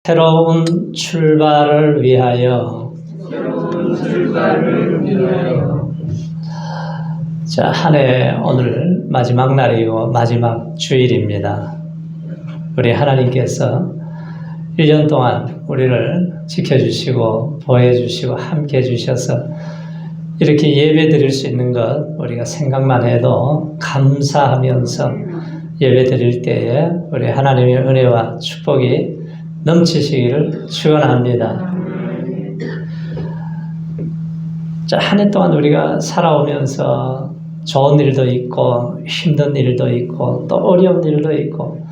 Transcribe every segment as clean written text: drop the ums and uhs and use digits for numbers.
새로운 출발을 위하여 자, 한 해 오늘 마지막 날이고 마지막 주일입니다. 우리 하나님께서 1년 동안 우리를 지켜주시고 보호해주시고 함께해 주셔서 이렇게 예배 드릴 수 있는 것 우리가 생각만 해도 감사하면서 예배 드릴 때에 우리 하나님의 은혜와 축복이 넘치시기를 축원합니다. 자, 한 해 동안 우리가 살아오면서 좋은 일도 있고 힘든 일도 있고 또 어려운 일도 있고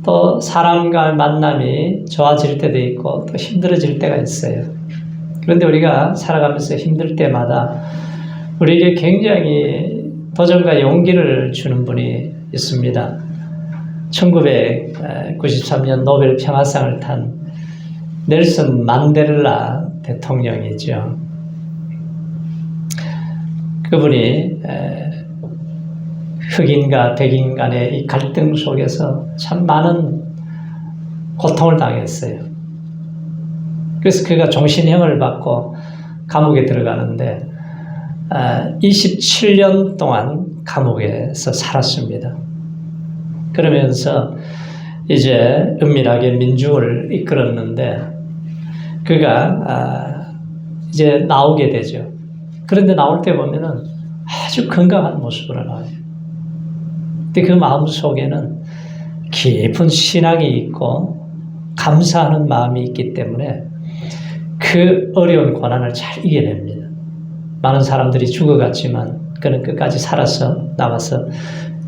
또 사람과의 만남이 좋아질 때도 있고 또 힘들어질 때가 있어요. 그런데 우리가 살아가면서 힘들 때마다 우리에게 굉장히 도전과 용기를 주는 분이 있습니다. 1993년 노벨 평화상을 탄 넬슨 만델라 대통령이죠. 그분이 흑인과 백인 간의 이 갈등 속에서 참 많은 고통을 당했어요. 그래서 그가 종신형을 받고 감옥에 들어가는데 27년 동안 감옥에서 살았습니다. 그러면서 이제 은밀하게 민중을 이끌었는데 그가 이제 나오게 되죠. 그런데 나올 때 보면은 아주 건강한 모습으로 나와요. 근데 그 마음 속에는 깊은 신앙이 있고 감사하는 마음이 있기 때문에 그 어려운 고난을 잘 이겨냅니다. 많은 사람들이 죽어갔지만 그는 끝까지 살아서 나와서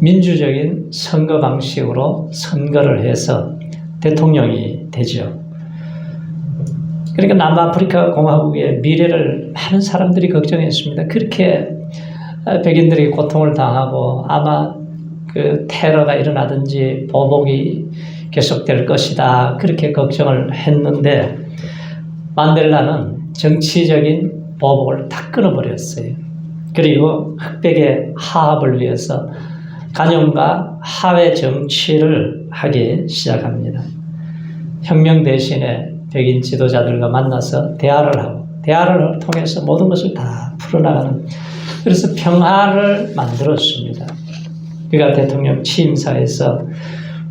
민주적인 선거 방식으로 선거를 해서 대통령이 되죠. 그러니까 남아프리카 공화국의 미래를 많은 사람들이 걱정했습니다. 그렇게 백인들이 고통을 당하고 아마 그 테러가 일어나든지 보복이 계속될 것이다. 그렇게 걱정을 했는데 만델라는 정치적인 보복을 다 끊어버렸어요. 그리고 흑백의 화합을 위해서 간염과 화해 정치를 하기 시작합니다. 혁명 대신에 백인 지도자들과 만나서 대화를 하고 대화를 통해서 모든 것을 다 풀어나가는 그래서 평화를 만들었습니다. 그가 대통령 취임사에서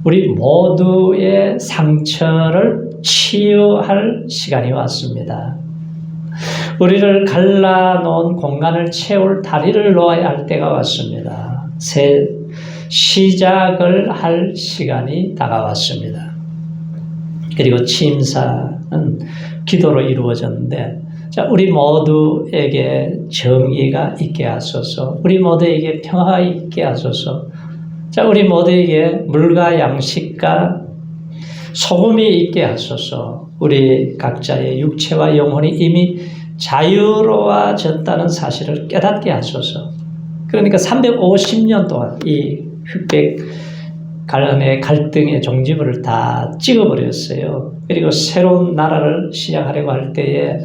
우리 모두의 상처를 치유할 시간이 왔습니다. 우리를 갈라놓은 공간을 채울 다리를 놓아야 할 때가 왔습니다. 새 시작을 할 시간이 다가왔습니다. 그리고 취임사는 기도로 이루어졌는데 자, 우리 모두에게 정의가 있게 하소서, 우리 모두에게 평화가 있게 하소서, 자, 우리 모두에게 물과 양식과 소금이 있게 하소서, 우리 각자의 육체와 영혼이 이미 자유로워졌다는 사실을 깨닫게 하소서. 그러니까 350년 동안 이 흑백 간의 갈등의 종지부를 다 찍어버렸어요. 그리고 새로운 나라를 시작하려고 할 때에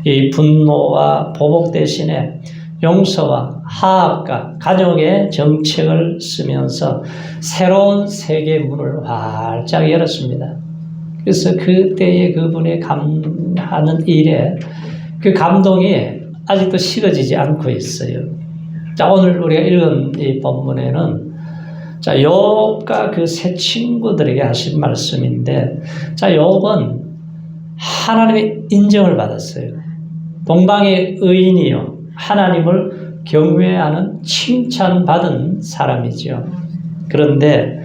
이 분노와 보복 대신에 용서와 화합과 간용의 정책을 쓰면서 새로운 세계 문을 활짝 열었습니다. 그래서 그때의 그분의 하는 일에 그 감동이 아직도 식어지지 않고 있어요. 자, 오늘 우리가 읽은 이 본문에는 자, 욥과 그 세 친구들에게 하신 말씀인데 자, 욥은 하나님의 인정을 받았어요. 동방의 의인이요 하나님을 경외하는 칭찬받은 사람이죠. 그런데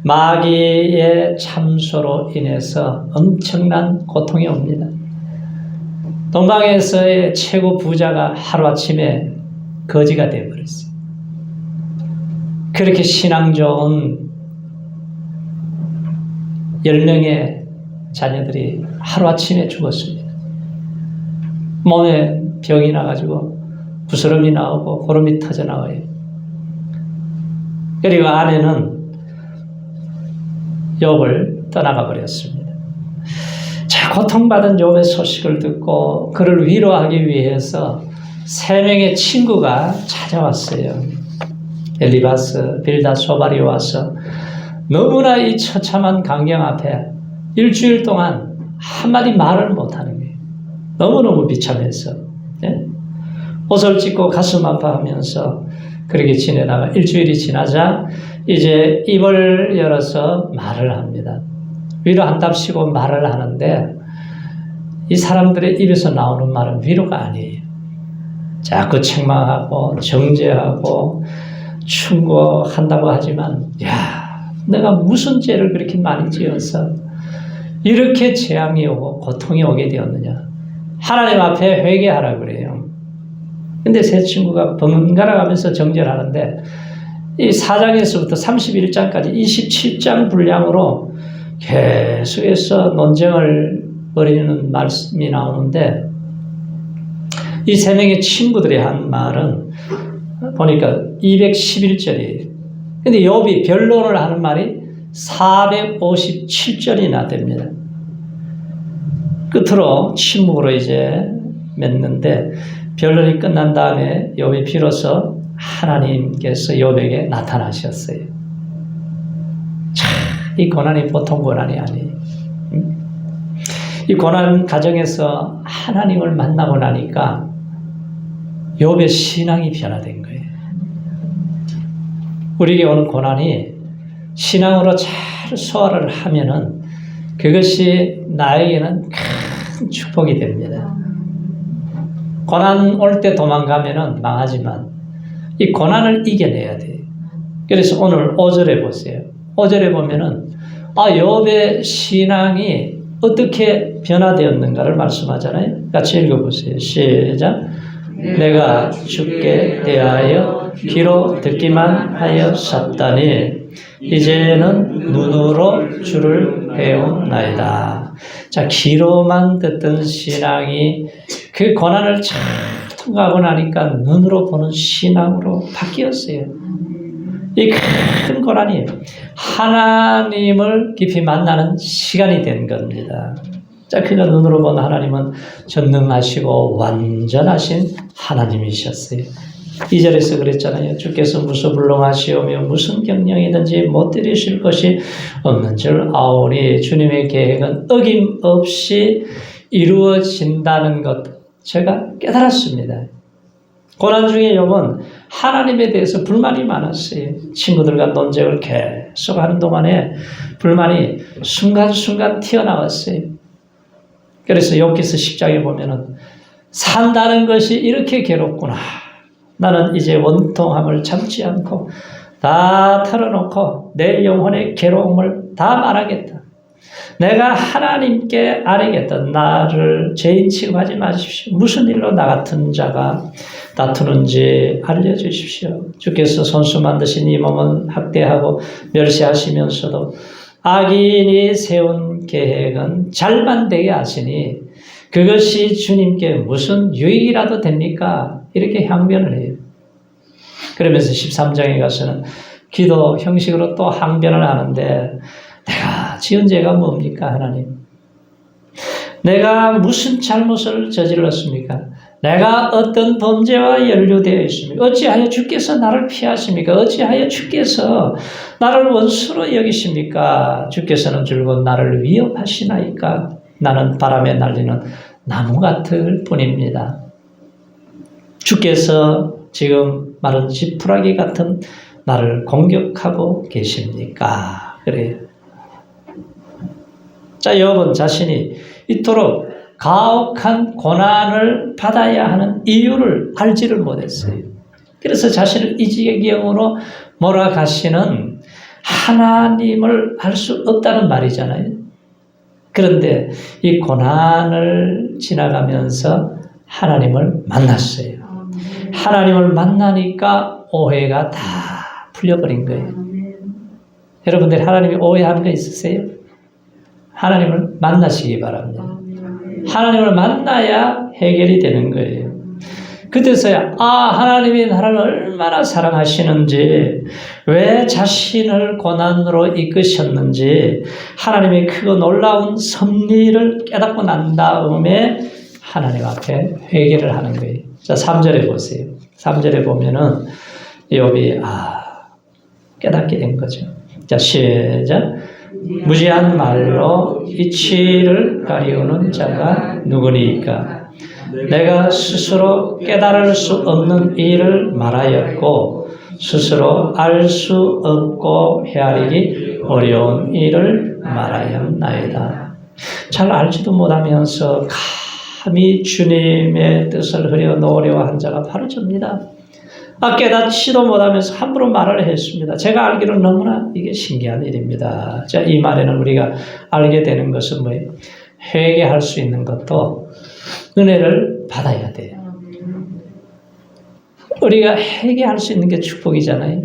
마귀의 참소로 인해서 엄청난 고통이 옵니다. 동방에서의 최고 부자가 하루아침에 거지가 되어버렸어요. 그렇게 신앙 좋은 10명의 자녀들이 하루아침에 죽었습니다. 몸에 병이 나가지고 부스럼이 나오고 고름이 터져 나와요. 그리고 아내는 욥을 떠나가 버렸습니다. 자, 고통받은 욥의 소식을 듣고 그를 위로하기 위해서 3명의 친구가 찾아왔어요. 엘리바스, 빌다, 소발이 와서 너무나 이 처참한 광경 앞에 일주일 동안 한마디 말을 못하는 거예요. 너무너무 비참해서. 예? 옷을 찢고 가슴 아파하면서 그렇게 지내다가 일주일이 지나자 이제 입을 열어서 말을 합니다. 위로 한답시고 말을 하는데 이 사람들의 입에서 나오는 말은 위로가 아니에요. 자꾸 책망하고 정죄하고 충고한다고 하지만 야, 내가 무슨 죄를 그렇게 많이 지어서 이렇게 재앙이 오고 고통이 오게 되었느냐. 하나님 앞에 회개하라 그래요. 근데 세 친구가 번갈아 가면서 정죄를 하는데 이 4장에서부터 31장까지 27장 분량으로 계속해서 논쟁을 벌이는 말씀이 나오는데 이 세 명의 친구들이 한 말은 보니까 211절이에요. 근데 욥이 변론을 하는 말이 457절이나 됩니다. 끝으로 침묵으로 이제 맺는데 변론이 끝난 다음에 욥이 비로소 하나님께서 욥에게 나타나셨어요. 참, 이 고난이 보통 고난이 아니에요. 이 고난 가정에서 하나님을 만나고 나니까 욥의 신앙이 변화된 거예요. 우리에게 오는 고난이 신앙으로 잘 소화를 하면은 그것이 나에게는 큰 축복이 됩니다. 고난 올 때 도망가면은 망하지만 이 고난을 이겨내야 돼요. 그래서 오늘 5절에 보세요. 5절에 보면은 욥의 신앙이 어떻게 변화되었는가를 말씀하잖아요. 같이 읽어보세요. 시작. 내가 주께 대하여 귀로 듣기만 하였었다니 이제는 눈으로 주를 배우나이다. 자, 귀로만 듣던 신앙이 그 고난을 잘 통과하고 나니까 눈으로 보는 신앙으로 바뀌었어요. 이 큰 고난이 하나님을 깊이 만나는 시간이 된 겁니다. 자, 그가 눈으로 본 하나님은 전능하시고 완전하신 하나님이셨어요. 2절에서 그랬잖아요. 주께서 무소불능하시오며 무슨 경영이든지 못 들이실 것이 없는 줄 아오니 주님의 계획은 어김없이 이루어진다는 것 제가 깨달았습니다. 고난 중에 욥은 하나님에 대해서 불만이 많았어요. 친구들과 논쟁을 계속하는 동안에 불만이 순간순간 튀어나왔어요. 그래서 욥기서 10장에 보면은 산다는 것이 이렇게 괴롭구나. 나는 이제 원통함을 참지 않고 다 털어놓고 내 영혼의 괴로움을 다 말하겠다. 내가 하나님께 아뢰겠다. 나를 죄인 취급하지 마십시오. 무슨 일로 나 같은 자가 다투는지 알려주십시오. 주께서 손수 만드신 이 몸은 학대하고 멸시하시면서도 악인이 세운 계획은 잘만 되게 하시니 그것이 주님께 무슨 유익이라도 됩니까? 이렇게 항변을 해요. 그러면서 13장에 가서는 기도 형식으로 또 항변을 하는데 내가 지은 죄가 뭡니까 하나님? 내가 무슨 잘못을 저질렀습니까? 내가 어떤 범죄와 연루되어 있습니까? 어찌하여 주께서 나를 피하십니까? 어찌하여 주께서 나를 원수로 여기십니까? 주께서는 줄곧 나를 위협하시나이까? 나는 바람에 날리는 나무 같을 뿐입니다. 주께서 지금 마른 지푸라기 같은 나를 공격하고 계십니까? 그래요. 자, 욥은 자신이 이토록 가혹한 고난을 받아야 하는 이유를 알지를 못했어요. 그래서 자신을 이 지경으로 몰아가시는 하나님을 알 수 없다는 말이잖아요. 그런데 이 고난을 지나가면서 하나님을 만났어요. 하나님을 만나니까 오해가 다 풀려버린 거예요. 여러분들 하나님이 오해하는 거 있으세요? 하나님을 만나시기 바랍니다. 하나님을 만나야 해결이 되는 거예요. 그때서야 하나님이 나를 얼마나 사랑하시는지, 왜 자신을 고난으로 이끄셨는지 하나님의 크고 놀라운 섭리를 깨닫고 난 다음에 하나님 앞에 회개를 하는 거예요. 자, 3절에 보세요. 3절에 보면은 욥이 깨닫게 된 거죠. 자, 시작. 무지한 말로 이치를 가리우는 자가 누구니까? 내가 스스로 깨달을 수 없는 일을 말하였고 스스로 알 수 없고 헤아리기 어려운 일을 말하였나이다. 잘 알지도 못하면서 감히 주님의 뜻을 흐려 놓으려 한 자가 바로 접니다. 깨닫지도 못하면서 함부로 말을 했습니다. 제가 알기로는 너무나 이게 신기한 일입니다. 자, 이 말에는 우리가 알게 되는 것은 뭐예요? 회개할 수 있는 것도 은혜를 받아야 돼요. 우리가 회개할 수 있는 게 축복이잖아요.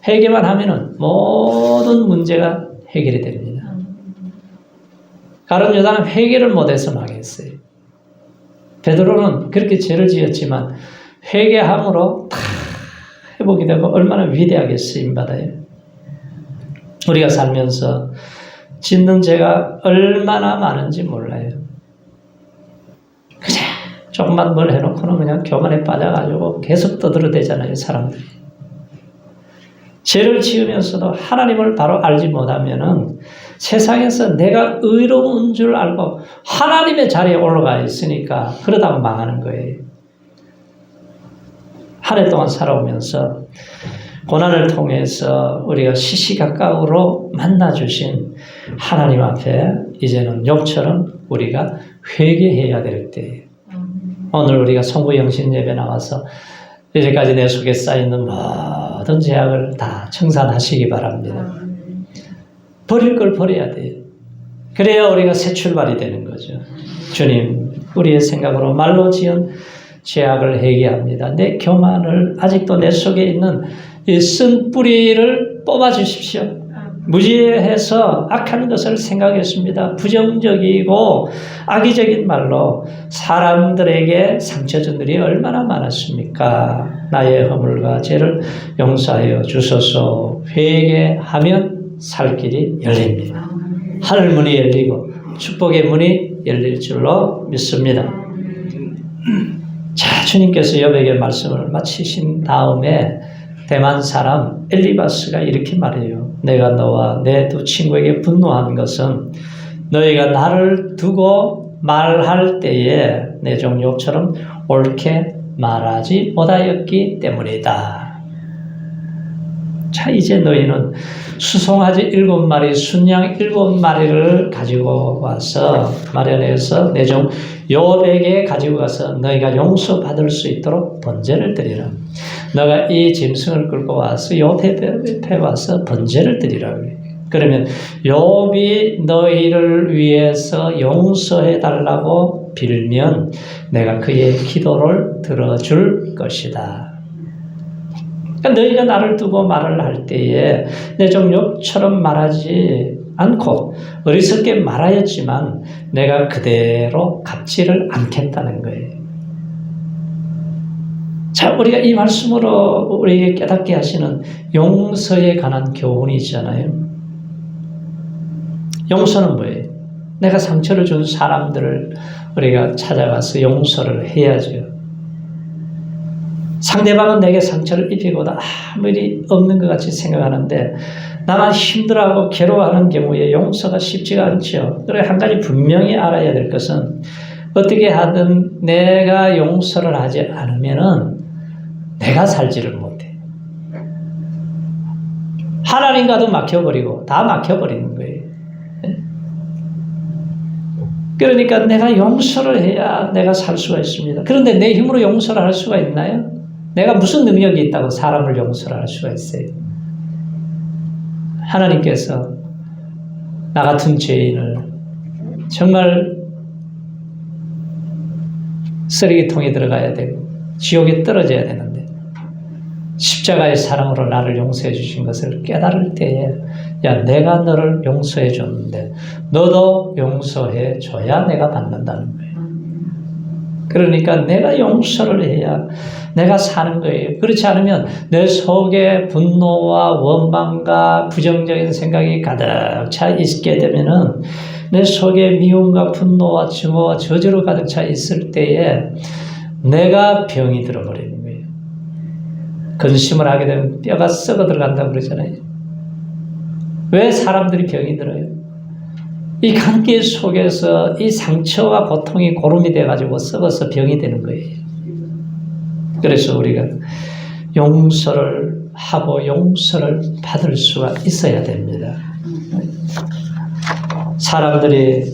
회개만 하면은 모든 문제가 해결이 됩니다. 가룟 유다는 회개를 못해서 망했어요. 베드로는 그렇게 죄를 지었지만 회개함으로 다 회복이 되고 얼마나 위대하게 쓰임받아요. 우리가 살면서 짓는 죄가 얼마나 많은지 몰라요. 그냥 조금만 뭘 해놓고는 그냥 교만에 빠져가지고 계속 떠들어대잖아요, 사람들이. 죄를 지으면서도 하나님을 바로 알지 못하면은 세상에서 내가 의로운 줄 알고 하나님의 자리에 올라가 있으니까 그러다가 망하는 거예요. 한 해 동안 살아오면서 고난을 통해서 우리가 시시각각으로 만나주신 하나님 앞에 이제는 욥처럼 우리가 회개해야 될 때예요. 오늘 우리가 성부 영신 예배 나와서 이제까지 내 속에 쌓여있는 모든 죄악을 다 청산하시기 바랍니다. 버릴 걸 버려야 돼요. 그래야 우리가 새 출발이 되는 거죠. 주님, 우리의 생각으로 말로 지은 죄악을 회개합니다. 내 교만을 아직도 내 속에 있는 이 쓴 뿌리를 뽑아주십시오. 무지해서 악한 것을 생각했습니다. 부정적이고 악의적인 말로 사람들에게 상처 준 일이 얼마나 많았습니까? 나의 허물과 죄를 용서하여 주소서. 회개하면 살 길이 열립니다. 하늘 문이 열리고 축복의 문이 열릴 줄로 믿습니다. 자, 주님께서 욥에게 말씀을 마치신 다음에 대만 사람 엘리바스가 이렇게 말해요. 내가 너와 내 두 친구에게 분노한 것은 너희가 나를 두고 말할 때에 내 종 욥처럼 옳게 말하지 못하였기 때문이다. 자, 이제 너희는 수송아지 7마리, 순양 7마리를 가지고 와서 마련해서 내 종 욥에게 가지고 가서 너희가 용서받을 수 있도록 번제를 드리라. 너가 이 짐승을 끌고 와서 욥 앞에 와서 번제를 드리라. 그러면 욥이 너희를 위해서 용서해 달라고 빌면 내가 그의 기도를 들어줄 것이다. 그러니까 너희가 나를 두고 말을 할 때에 내 종 욥처럼 말하지 않고 어리석게 말하였지만 내가 그대로 갚지를 않겠다는 거예요. 자, 우리가 이 말씀으로 우리에게 깨닫게 하시는 용서에 관한 교훈이 있잖아요. 용서는 뭐예요? 내가 상처를 준 사람들을 우리가 찾아가서 용서를 해야죠. 상대방은 내게 상처를 입히고도 아무 일이 없는 것 같이 생각하는데 나만 힘들어하고 괴로워하는 경우에 용서가 쉽지가 않죠. 그래, 한 가지 분명히 알아야 될 것은 어떻게 하든 내가 용서를 하지 않으면은 내가 살지를 못해. 하나님과도 막혀버리고 다 막혀버리는 거예요. 그러니까 내가 용서를 해야 내가 살 수가 있습니다. 그런데 내 힘으로 용서를 할 수가 있나요? 내가 무슨 능력이 있다고 사람을 용서를 할 수가 있어요? 하나님께서 나 같은 죄인을 정말 쓰레기통에 들어가야 되고 지옥에 떨어져야 되는데 십자가의 사랑으로 나를 용서해 주신 것을 깨달을 때에 야, 내가 너를 용서해 줬는데 너도 용서해 줘야 내가 받는다는 거예요. 그러니까 내가 용서를 해야 내가 사는 거예요. 그렇지 않으면 내 속에 분노와 원망과 부정적인 생각이 가득 차 있게 되면은 내 속에 미움과 분노와 증오와 저주로 가득 차 있을 때에 내가 병이 들어버리는 거예요. 근심을 하게 되면 뼈가 썩어 들어간다고 그러잖아요. 왜 사람들이 병이 들어요? 이 관계 속에서 이 상처와 고통이 고름이 돼가지고 썩어서 병이 되는 거예요. 그래서 우리가 용서를 하고 용서를 받을 수가 있어야 됩니다. 사람들이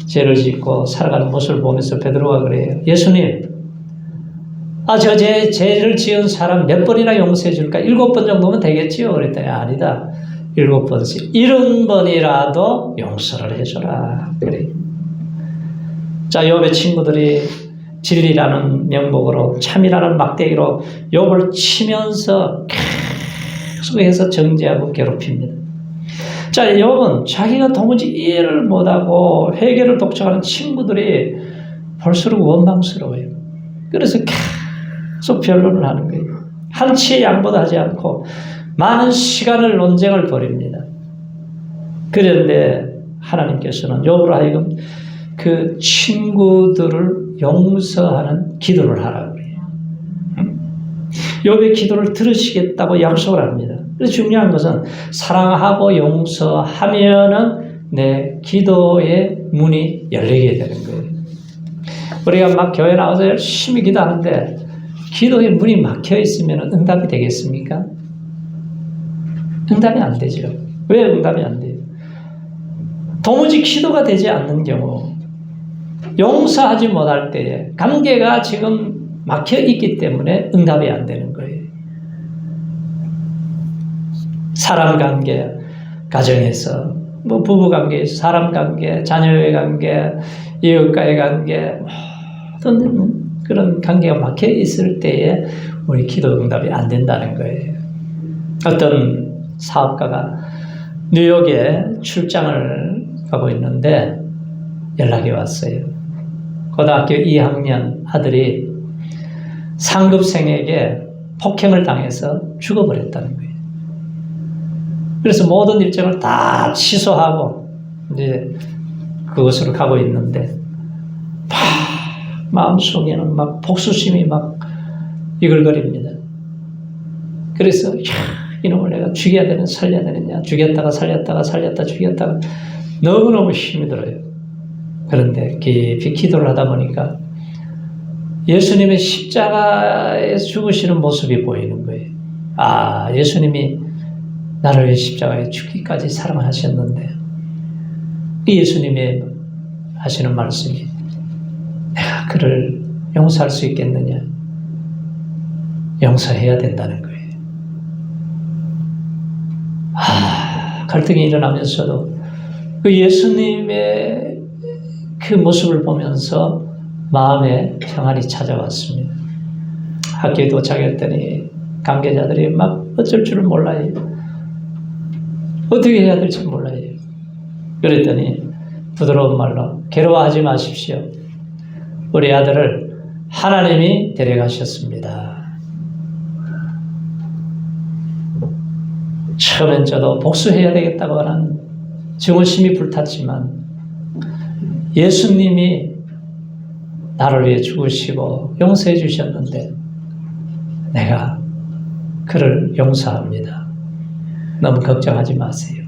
죄를 짓고 살아가는 모습을 보면서 베드로가 그래요. 예수님, 저 죄를 지은 사람 몇 번이나 용서해 줄까? 7번 정도면 되겠지요? 그랬더니 아니다. 7번씩 70번이라도 용서를 해줘라. 그래. 자, 욥의 친구들이 진리라는 명목으로 참이라는 막대기로 욥을 치면서 계속해서 정죄하고 괴롭힙니다. 자, 욥은 자기가 도무지 이해를 못하고 회개를 독촉하는 친구들이 볼수록 원망스러워요. 그래서 계속 변론을 하는 거예요. 한치의 양보도 하지 않고 많은 시간을 논쟁을 벌입니다. 그런데 하나님께서는 욥으로 하여금 그 친구들을 용서하는 기도를 하라고 그래요. 욥의 기도를 들으시겠다고 약속을 합니다. 그래서 중요한 것은 사랑하고 용서하면은 내 기도의 문이 열리게 되는 거예요. 우리가 막 교회 나와서 열심히 기도하는데 기도의 문이 막혀 있으면 응답이 되겠습니까? 응답이 안 되죠. 왜 응답이 안 돼요? 도무지 기도가 되지 않는 경우, 용서하지 못할 때에 관계가 지금 막혀 있기 때문에 응답이 안 되는 거예요. 사람 관계, 가정에서, 부부 관계에서, 사람 관계, 자녀의 관계, 이웃과의 관계, 모든 그런 관계가 막혀 있을 때에 우리 기도 응답이 안 된다는 거예요. 어떤 사업가가 뉴욕에 출장을 가고 있는데 연락이 왔어요. 고등학교 2학년 아들이 상급생에게 폭행을 당해서 죽어버렸다는 거예요. 그래서 모든 일정을 다 취소하고 이제 그곳으로 가고 있는데 마음속에는 막 복수심이 막 이글거립니다. 그래서 이놈을 내가 죽여야 되는 살려야 되느냐, 죽였다가 살렸다가 살렸다 죽였다가 너무너무 힘이 들어요. 그런데 깊이 기도를 하다 보니까 예수님의 십자가에서 죽으시는 모습이 보이는 거예요. 예수님이 나를 위해 십자가에 죽기까지 사랑하셨는데 예수님의 하시는 말씀이 내가 그를 용서할 수 있겠느냐? 용서해야 된다는 거예요. 갈등이 일어나면서도 그 예수님의 그 모습을 보면서 마음에 평안이 찾아왔습니다. 학교에 도착했더니 관계자들이 막 어쩔 줄을 몰라요. 어떻게 해야 될지 몰라요. 그랬더니 부드러운 말로 괴로워하지 마십시오. 우리 아들을 하나님이 데려가셨습니다. 처음엔 저도 복수해야 되겠다고 하는 증오심이 불탔지만 예수님이 나를 위해 죽으시고 용서해 주셨는데 내가 그를 용서합니다. 너무 걱정하지 마세요.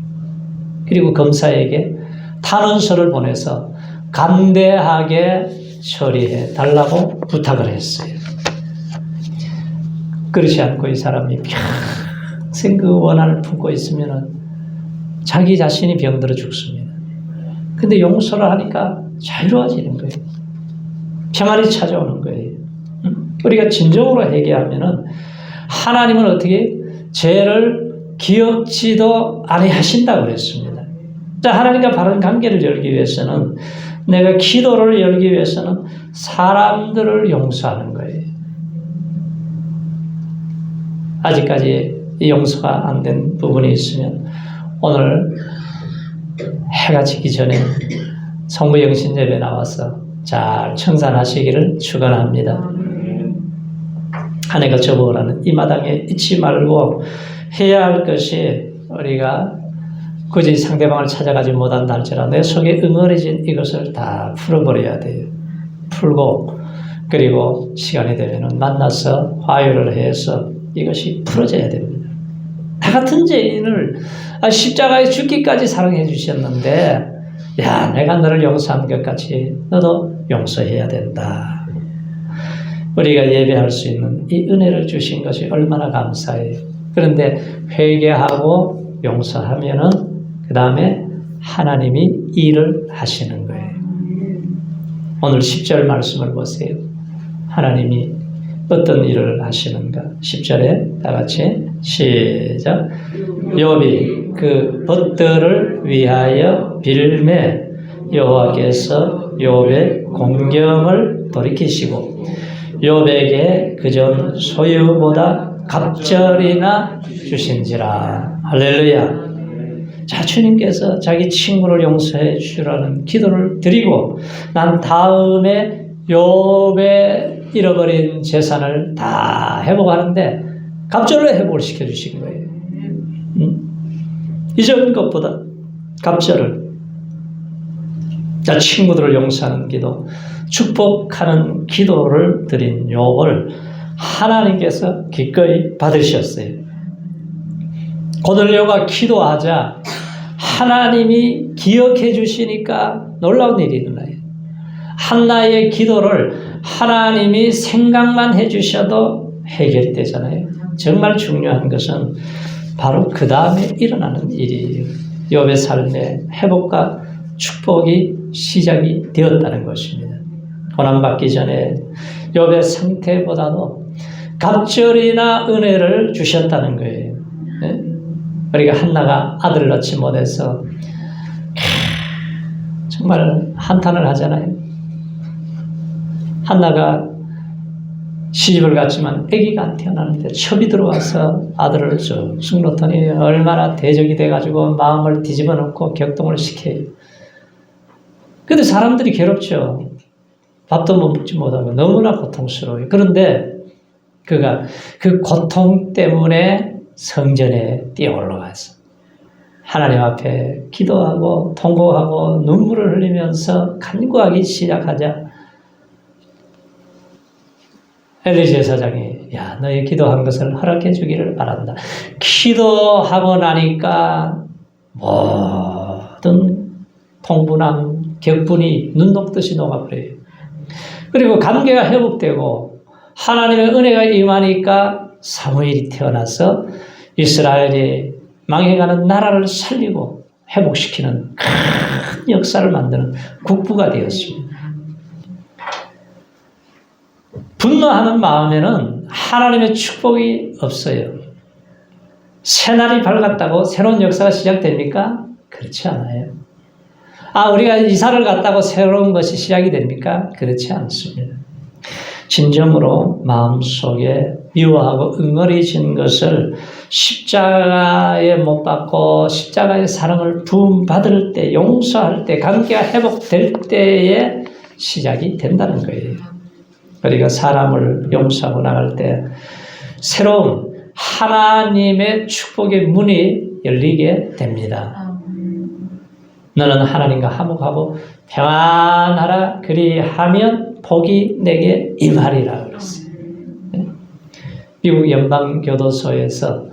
그리고 검사에게 탄원서를 보내서 간대하게 처리해 달라고 부탁을 했어요. 그렇지 않고 이 사람이 평생 그 원한을 품고 있으면 자기 자신이 병들어 죽습니다. 근데 용서를 하니까 자유로워지는 거예요. 평안이 찾아오는 거예요. 우리가 진정으로 회개하면은 하나님은 어떻게 죄를 기억지도 아니하신다고 그랬습니다. 자, 하나님과 바른 관계를 열기 위해서는 내가 기도를 열기 위해서는 사람들을 용서하는 거예요. 아직까지 이 용서가 안 된 부분이 있으면 오늘 해가 지기 전에 성부영신 예배 나와서 잘 청산하시기를 축원합니다. 한 해가 접어가는 이 마당에 잊지 말고 해야 할 것이 우리가 굳이 상대방을 찾아가지 못한다 할지라도 내 속에 응어리진 이것을 다 풀어버려야 돼요. 풀고 그리고 시간이 되면 만나서 화요를 해서 이것이 풀어져야 됩니다. 나 같은 죄인을 십자가에 죽기까지 사랑해 주셨는데, 야, 내가 너를 용서한 것 같이 너도 용서해야 된다. 우리가 예배할 수 있는 이 은혜를 주신 것이 얼마나 감사해요. 그런데 회개하고 용서하면은 그 다음에 하나님이 일을 하시는 거예요. 오늘 10절 말씀을 보세요. 하나님이 어떤 일을 하시는가? 10절에 다 같이 시작. 욥이 그 벗들을 위하여 빌매 여호와께서 욥의 공경을 돌이키시고 욥에게 그전 소유보다 갑절이나 주신지라. 할렐루야. 자, 주님께서 자기 친구를 용서해 주라는 기도를 드리고 난 다음에 욥의 잃어버린 재산을 다 회복하는데 갑절로 회복을 시켜주신 거예요. 이전 것보다 갑절을. 자, 친구들을 용서하는 기도, 축복하는 기도를 드린 욥을 하나님께서 기꺼이 받으셨어요. 고넬료가 기도하자 하나님이 기억해 주시니까 놀라운 일이 일어나요. 한나의 기도를 하나님이 생각만 해 주셔도 해결이 되잖아요. 정말 중요한 것은 바로 그 다음에 일어나는 일이에요. 욥의 삶의 회복과 축복이 시작이 되었다는 것입니다. 고난받기 전에 욥의 상태보다도 갑절이나 은혜를 주셨다는 거예요. 우리가 한나가 아들을 낳지 못해서 정말 한탄을 하잖아요. 한나가 시집을 갔지만 아기가 안 태어나는데 첩이 들어와서 아들을 쑥 놓더니 얼마나 대적이 돼가지고 마음을 뒤집어 놓고 격동을 시켜요. 근데 사람들이 괴롭죠. 밥도 먹지 못하고 너무나 고통스러워요. 그런데 그가 그 고통 때문에 성전에 뛰어 올라가서 하나님 앞에 기도하고 통곡하고 눈물을 흘리면서 간구하기 시작하자 엘리 제사장이 야, 너의 기도한 것을 허락해 주기를 바란다. 기도하고 나니까 모든 통분함, 격분이 눈 녹듯이 녹아버려요. 그리고 관계가 회복되고 하나님의 은혜가 임하니까 사무엘이 태어나서 이스라엘이 망해가는 나라를 살리고 회복시키는 큰 역사를 만드는 국부가 되었습니다. 분노하는 마음에는 하나님의 축복이 없어요. 새날이 밝았다고 새로운 역사가 시작됩니까? 그렇지 않아요. 우리가 이사를 갔다고 새로운 것이 시작이 됩니까? 그렇지 않습니다. 진정으로 마음속에 미워하고 응어리진 것을 십자가에 못 박고 십자가의 사랑을 부음받을 때, 용서할 때, 관계가 회복될 때에 시작이 된다는 거예요. 우리가 사람을 용서하고 나갈 때 새로운 하나님의 축복의 문이 열리게 됩니다. 너는 하나님과 화목하고 평안하라 그리하면 복이 내게 임하리라 그랬어요. 미국 연방교도소에서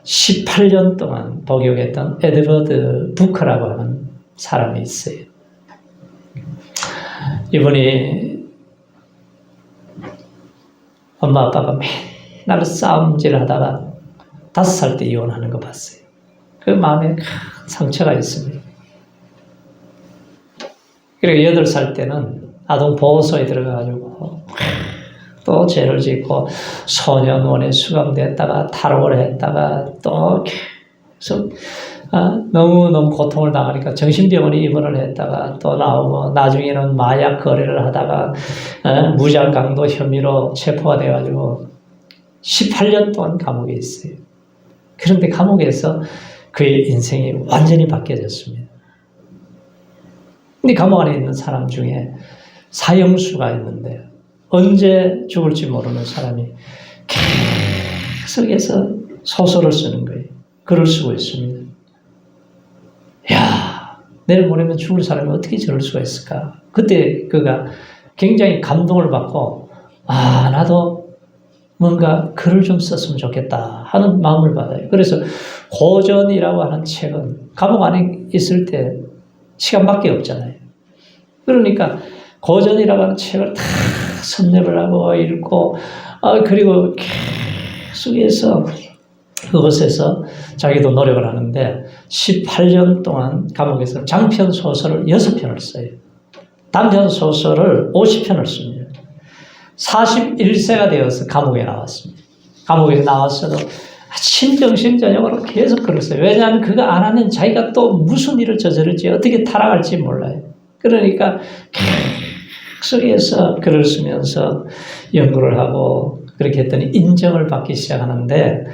18년 동안 복역했던 에드워드 부커라고 하는 사람이 있어요. 이분이 엄마 아빠가 맨날 싸움질 하다가 5살 때 이혼하는 거 봤어요. 그 마음에 큰 상처가 있습니다. 그리고 8살 때는 아동보호소에 들어가가지고 또 죄를 짓고 소년원에 수감됐다가 탈옥을 했다가 또 계속 너무너무 고통을 당하니까 정신병원에 입원을 했다가 또 나오고 나중에는 마약 거래를 하다가 무장강도 혐의로 체포가 돼가지고 18년 동안 감옥에 있어요. 그런데 감옥에서 그의 인생이 완전히 바뀌어졌습니다. 근데 감옥 안에 있는 사람 중에 사형수가 있는데 언제 죽을지 모르는 사람이 계속해서 소설을 쓰는 거예요. 글을 쓰고 있습니다. 야, 내일 모레면 죽을 사람이 어떻게 저럴 수가 있을까? 그때 그가 굉장히 감동을 받고 나도 뭔가 글을 좀 썼으면 좋겠다 하는 마음을 받아요. 그래서 고전이라고 하는 책은 감옥 안에 있을 때 시간밖에 없잖아요. 그러니까 고전이라고 하는 책을 다 섭렵을 하고 읽고 그리고 계속해서 그곳에서 자기도 노력을 하는데 18년 동안 감옥에서 장편 소설을 6편을 써요. 단편 소설을 50편을 씁니다. 41세가 되어서 감옥에 나왔습니다. 감옥에 나와서도 아침, 점심, 저녁으로 계속 글을 써요. 왜냐하면 그거 안 하면 자기가 또 무슨 일을 저지를지 어떻게 타락할지 몰라요. 그러니까 계속해서 글을 쓰면서 연구를 하고 그렇게 했더니 인정을 받기 시작하는데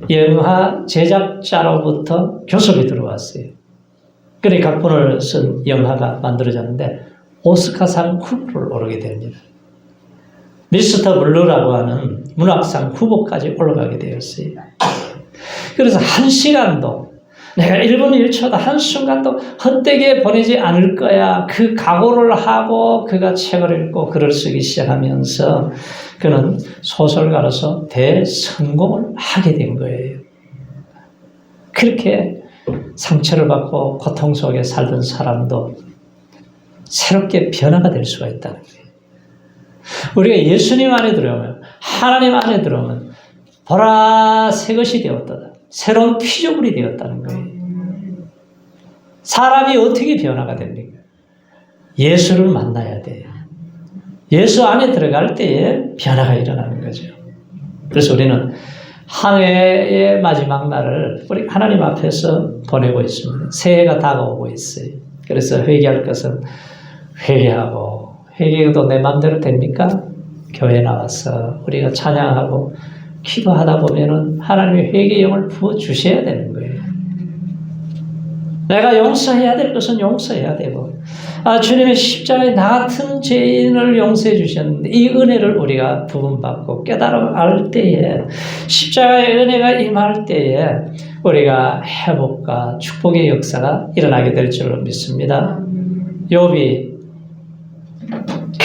영화 제작자로부터 교섭이 들어왔어요. 그래 각본을 쓴 영화가 만들어졌는데 오스카상 후보를 오르게 됩니다. 미스터 블루라고 하는 문학상 후보까지 올라가게 되었어요. 그래서 한 시간도 내가 1분 1초도 한순간도 헛되게 보내지 않을 거야. 그 각오를 하고 그가 책을 읽고 글을 쓰기 시작하면서 그는 소설가로서 대성공을 하게 된 거예요. 그렇게 상처를 받고 고통 속에 살던 사람도 새롭게 변화가 될 수가 있다는 거예요. 우리가 예수님 안에 들어오면, 하나님 안에 들어오면 보라 새 것이 되었다. 새로운 피조물이 되었다는 거예요. 사람이 어떻게 변화가 됩니까? 예수를 만나야 돼요. 예수 안에 들어갈 때에 변화가 일어나는 거죠. 그래서 우리는 한 해의 마지막 날을 우리 하나님 앞에서 보내고 있습니다. 새해가 다가오고 있어요. 그래서 회개할 것은 회개하고, 회개도 내 마음대로 됩니까? 교회 나와서 우리가 찬양하고 기도하다 보면은 하나님의 회개 영을 부어주셔야 되는 거예요. 내가 용서해야 될 것은 용서해야 되고, 주님의 십자가에 나 같은 죄인을 용서해 주셨는데 이 은혜를 우리가 부음받고 깨달아 알 때에, 십자가의 은혜가 임할 때에 우리가 회복과 축복의 역사가 일어나게 될 줄로 믿습니다. 욥이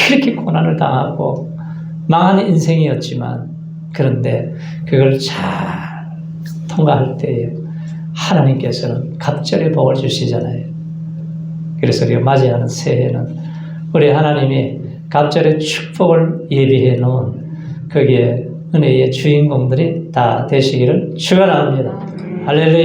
그렇게 고난을 당하고 망한 인생이었지만, 그런데 그걸 잘 통과할 때에 하나님께서는 갑절의 복을 주시잖아요. 그래서 우리가 맞이하는 새해는 우리 하나님이 갑절의 축복을 예비해 놓은 거기에 은혜의 주인공들이 다 되시기를 축원합니다. 할렐루야.